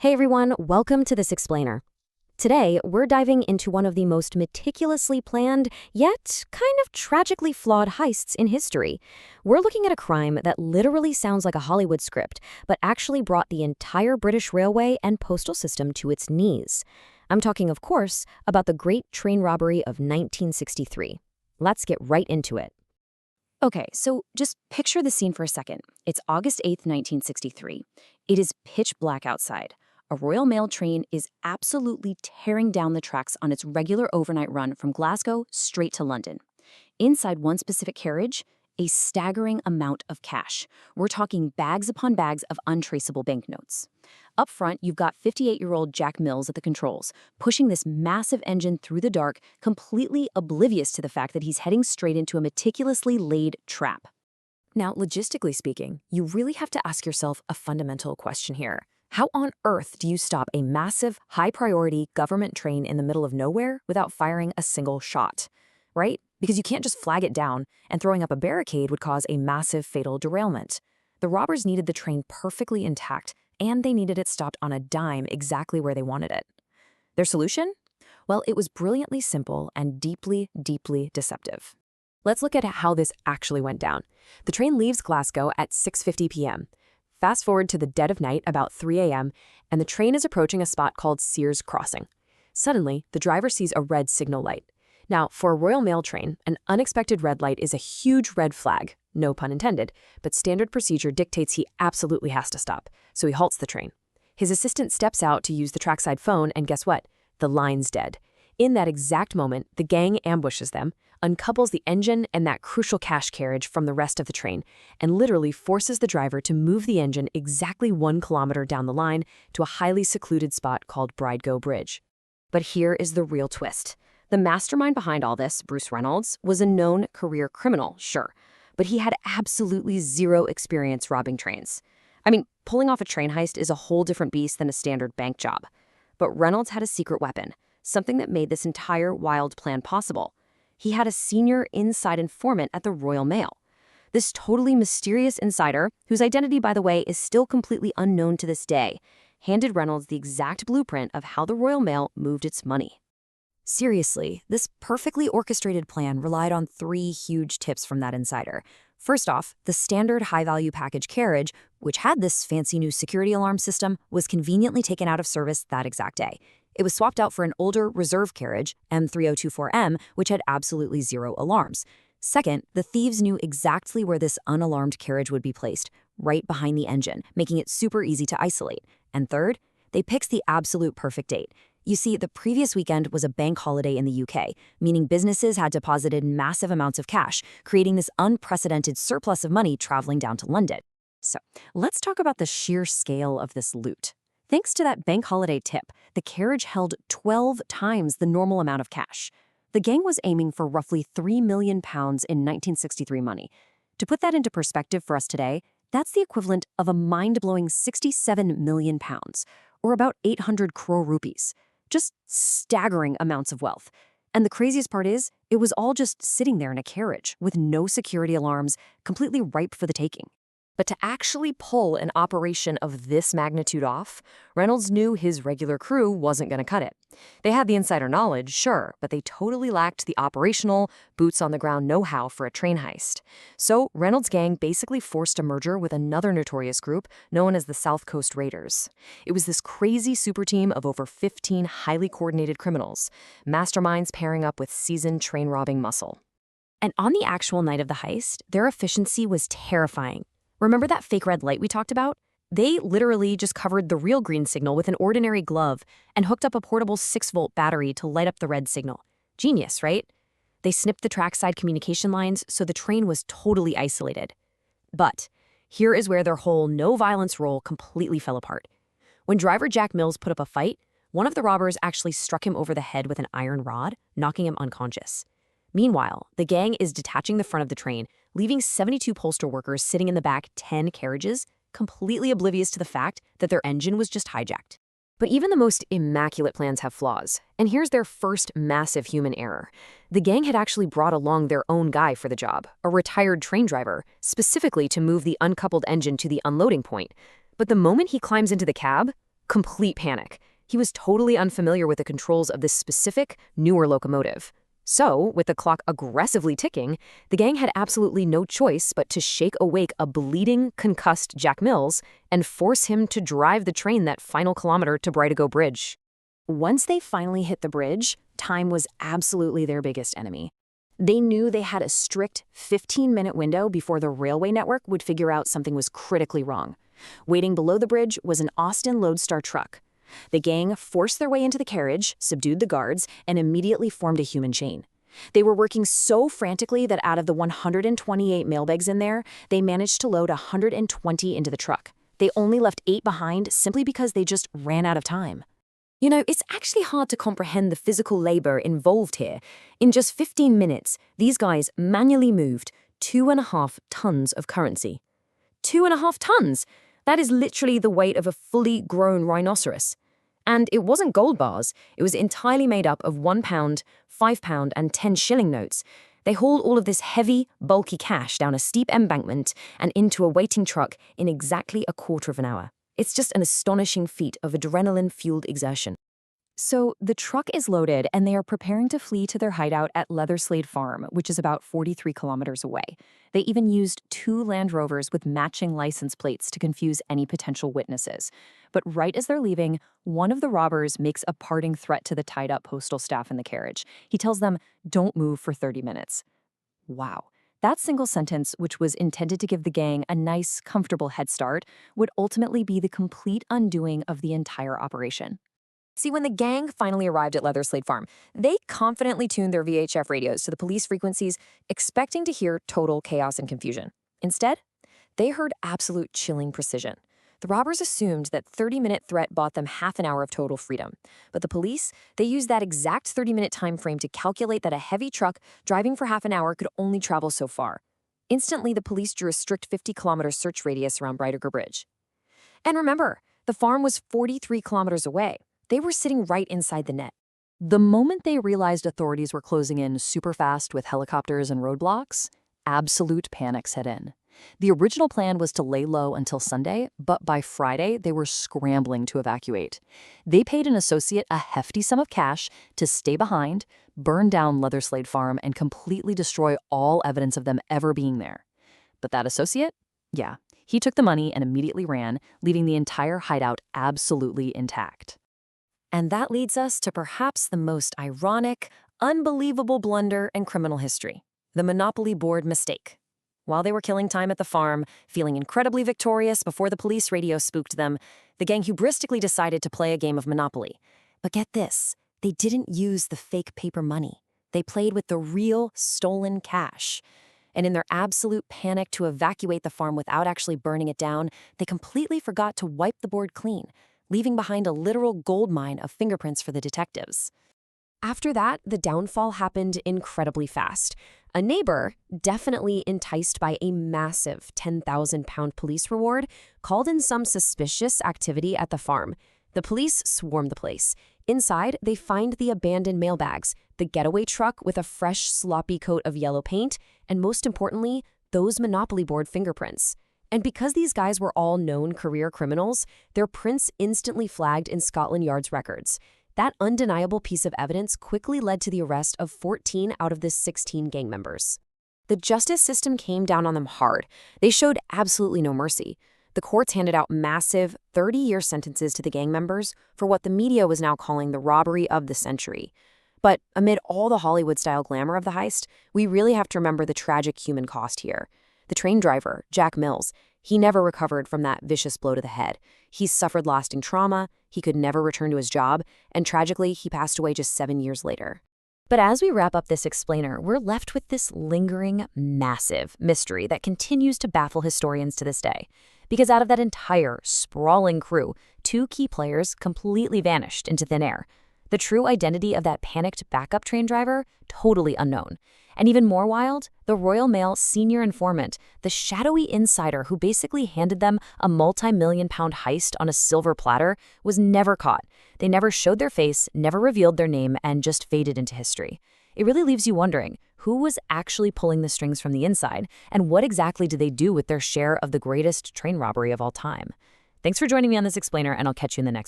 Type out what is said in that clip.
Hey everyone, welcome to this explainer. Today, we're diving into one of the most meticulously planned, yet kind of tragically flawed heists in history. We're looking at a crime that literally sounds like a Hollywood script, but actually brought the entire British railway and postal system to its knees. I'm talking, of course, about the Great Train Robbery of 1963. Let's get right into it. Okay, so just picture the scene for a second. It's August 8th, 1963. It is pitch black outside. A Royal Mail train is absolutely tearing down the tracks on its regular overnight run from Glasgow straight to London. Inside one specific carriage, a staggering amount of cash. We're talking bags upon bags of untraceable banknotes. Up front, you've got 58-year-old Jack Mills at the controls, pushing this massive engine through the dark, completely oblivious to the fact that he's heading straight into a meticulously laid trap. Now, logistically speaking, you really have to ask yourself a fundamental question here. How on earth do you stop a massive, high-priority government train in the middle of nowhere without firing a single shot? Right? Because you can't just flag it down, and throwing up a barricade would cause a massive fatal derailment. The robbers needed the train perfectly intact, and they needed it stopped on a dime exactly where they wanted it. Their solution? Well, it was brilliantly simple and deeply, deeply deceptive. Let's look at how this actually went down. The train leaves Glasgow at 6:50 p.m. Fast forward to the dead of night, about 3 a.m., and the train is approaching a spot called Sears Crossing. Suddenly, the driver sees a red signal light. Now, for a Royal Mail train, an unexpected red light is a huge red flag, no pun intended, but standard procedure dictates he absolutely has to stop, so he halts the train. His assistant steps out to use the trackside phone, and guess what? The line's dead. In that exact moment, the gang ambushes them, uncouples the engine and that crucial cash carriage from the rest of the train, and literally forces the driver to move the engine exactly 1 kilometer down the line to a highly secluded spot called Bridego Bridge. But here is the real twist. The mastermind behind all this, Bruce Reynolds, was a known career criminal, sure, but he had absolutely zero experience robbing trains. I mean, pulling off a train heist is a whole different beast than a standard bank job. But Reynolds had a secret weapon, something that made this entire wild plan possible. He had a senior inside informant at the Royal Mail. This totally mysterious insider, whose identity, by the way, is still completely unknown to this day, handed Reynolds the exact blueprint of how the Royal Mail moved its money. Seriously, this perfectly orchestrated plan relied on 3 huge tips from that insider. First off, the standard high-value package carriage, which had this fancy new security alarm system, was conveniently taken out of service that exact day. It was swapped out for an older reserve carriage, M3024M, which had absolutely 0 alarms. Second, the thieves knew exactly where this unalarmed carriage would be placed, right behind the engine, making it super easy to isolate. And third, they picked the absolute perfect date. You see, the previous weekend was a bank holiday in the UK, meaning businesses had deposited massive amounts of cash, creating this unprecedented surplus of money traveling down to London. So, let's talk about the sheer scale of this loot. Thanks to that bank holiday tip, the carriage held 12 times the normal amount of cash. The gang was aiming for roughly £3 million in 1963 money. To put that into perspective for us today, that's the equivalent of a mind-blowing £67 million, or about 800 crore rupees. Just staggering amounts of wealth. And the craziest part is, it was all just sitting there in a carriage with no security alarms, completely ripe for the taking. But to actually pull an operation of this magnitude off, Reynolds knew his regular crew wasn't going to cut it. They had the insider knowledge, sure, but they totally lacked the operational, boots-on-the-ground know-how for a train heist. So Reynolds' gang basically forced a merger with another notorious group known as the South Coast Raiders. It was this crazy super team of over 15 highly coordinated criminals, masterminds pairing up with seasoned train-robbing muscle. And on the actual night of the heist, their efficiency was terrifying. Remember that fake red light we talked about? They literally just covered the real green signal with an ordinary glove and hooked up a portable 6-volt battery to light up the red signal. Genius, right? They snipped the trackside communication lines so the train was totally isolated. But here is where their whole no-violence role completely fell apart. When driver Jack Mills put up a fight, one of the robbers actually struck him over the head with an iron rod, knocking him unconscious. Meanwhile, the gang is detaching the front of the train, leaving 72 postal workers sitting in the back 10 carriages, completely oblivious to the fact that their engine was just hijacked. But even the most immaculate plans have flaws, and here's their first massive human error. The gang had actually brought along their own guy for the job, a retired train driver, specifically to move the uncoupled engine to the unloading point. But the moment he climbs into the cab, Complete panic. He was totally unfamiliar with the controls of this specific, newer locomotive. So, with the clock aggressively ticking, the gang had absolutely no choice but to shake awake a bleeding, concussed Jack Mills and force him to drive the train that final kilometer to Bridego Bridge. Once they finally hit the bridge, time was absolutely their biggest enemy. They knew they had a strict 15-minute window before the railway network would figure out something was critically wrong. Waiting below the bridge was an Austin Lodestar truck. The gang forced their way into the carriage, subdued the guards, and immediately formed a human chain. They were working so frantically that out of the 128 mailbags in there, they managed to load 120 into the truck. They only left 8 behind simply because they just ran out of time. It's actually hard to comprehend the physical labor involved here. In just 15 minutes, these guys manually moved 2.5 tons of currency. 2.5 tons! That is literally the weight of a fully grown rhinoceros. And it wasn't gold bars, it was entirely made up of £1, £5, and 10 shilling notes. They hauled all of this heavy, bulky cash down a steep embankment and into a waiting truck in exactly a quarter of an hour. It's just an astonishing feat of adrenaline-fueled exertion. So the truck is loaded and they are preparing to flee to their hideout at Leatherslade Farm, which is about 43 kilometers away. They even used 2 Land Rovers with matching license plates to confuse any potential witnesses. But right as they're leaving, one of the robbers makes a parting threat to the tied-up postal staff in the carriage. He tells them, "Don't move for 30 minutes. Wow. That single sentence, which was intended to give the gang a nice, comfortable head start, would ultimately be the complete undoing of the entire operation. See, when the gang finally arrived at Leatherslade Farm, they confidently tuned their VHF radios to the police frequencies, expecting to hear total chaos and confusion. Instead, they heard absolute chilling precision. The robbers assumed that 30-minute threat bought them half an hour of total freedom. But the police, they used that exact 30-minute time frame to calculate that a heavy truck driving for half an hour could only travel so far. Instantly, the police drew a strict 50-kilometer search radius around Bridego Bridge. And remember, the farm was 43 kilometers away. They were sitting right inside the net. The moment they realized authorities were closing in super fast with helicopters and roadblocks, absolute panic set in. The original plan was to lay low until Sunday, but by Friday, they were scrambling to evacuate. They paid an associate a hefty sum of cash to stay behind, burn down Leatherslade Farm, and completely destroy all evidence of them ever being there. But that associate? Yeah, he took the money and immediately ran, leaving the entire hideout absolutely intact. And that leads us to perhaps the most ironic, unbelievable blunder in criminal history: the Monopoly board mistake. While they were killing time at the farm, feeling incredibly victorious before the police radio spooked them, the gang hubristically decided to play a game of Monopoly. But get this, they didn't use the fake paper money. They played with the real stolen cash. And in their absolute panic to evacuate the farm without actually burning it down, they completely forgot to wipe the board clean, leaving behind a literal goldmine of fingerprints for the detectives. After that, the downfall happened incredibly fast. A neighbor, definitely enticed by a massive £10,000 police reward, called in some suspicious activity at the farm. The police swarmed the place. Inside, they find the abandoned mailbags, the getaway truck with a fresh, sloppy coat of yellow paint, and most importantly, those Monopoly board fingerprints. And because these guys were all known career criminals, their prints instantly flagged in Scotland Yard's records. That undeniable piece of evidence quickly led to the arrest of 14 out of the 16 gang members. The justice system came down on them hard. They showed absolutely no mercy. The courts handed out massive 30-year sentences to the gang members for what the media was now calling the robbery of the century. But amid all the Hollywood-style glamour of the heist, we really have to remember the tragic human cost here. The train driver, Jack Mills, he never recovered from that vicious blow to the head. He suffered lasting trauma, he could never return to his job, and tragically, he passed away just 7 years later. But as we wrap up this explainer, we're left with this lingering, massive mystery that continues to baffle historians to this day. Because out of that entire, sprawling crew, 2 key players completely vanished into thin air. The true identity of that panicked backup train driver, totally unknown. And even more wild, the Royal Mail senior informant, the shadowy insider who basically handed them a multi-million-pound heist on a silver platter, was never caught. They never showed their face, never revealed their name, and just faded into history. It really leaves you wondering, who was actually pulling the strings from the inside, and what exactly did they do with their share of the greatest train robbery of all time? Thanks for joining me on this explainer, and I'll catch you in the next one.